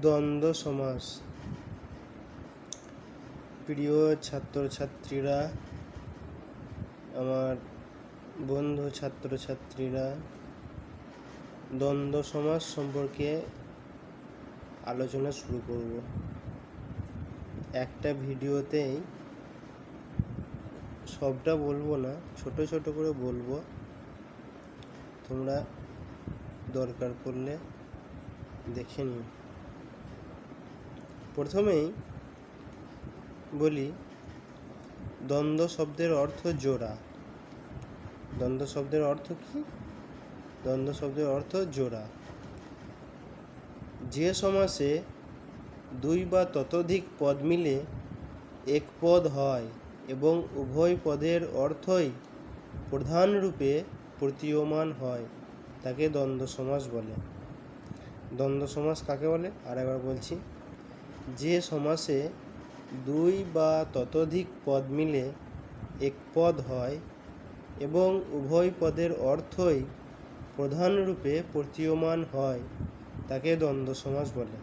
দ্বন্দ্ব সমাস। প্রিয় ছাত্রছাত্রীরা, আমার বন্ধু ছাত্রছাত্রীরা, দ্বন্দ্ব সমাস সম্পর্কে আলোচনা শুরু করব। একটা ভিডিওতেই সবটা বলবো না, ছোট ছোট করে বলবো, তোমরা দরকার পড়লে দেখে নিও। প্রথমেই বলি, দ্বন্দ্ব শব্দের অর্থ জোড়া। দ্বন্দ্ব শব্দের অর্থ কি? দ্বন্দ্ব শব্দের অর্থ জোড়া। যে সমাসে দুই বা ততোধিক পদ মিলে এক পদ হয় এবং উভয় পদের অর্থই প্রধানরূপে প্রতীয়মান হয় তাকে দ্বন্দ্ব সমাস বলে। দ্বন্দ্ব সমাস কাকে বলে? আরেকবার বলছি, যে সমাসে দুই বা ততোধিক পদ মিলে এক পদ হয় এবং উভয় পদের অর্থই প্রধানরূপে প্রতীয়মান হয় তাকে দ্বন্দ্ব সমাস বলে।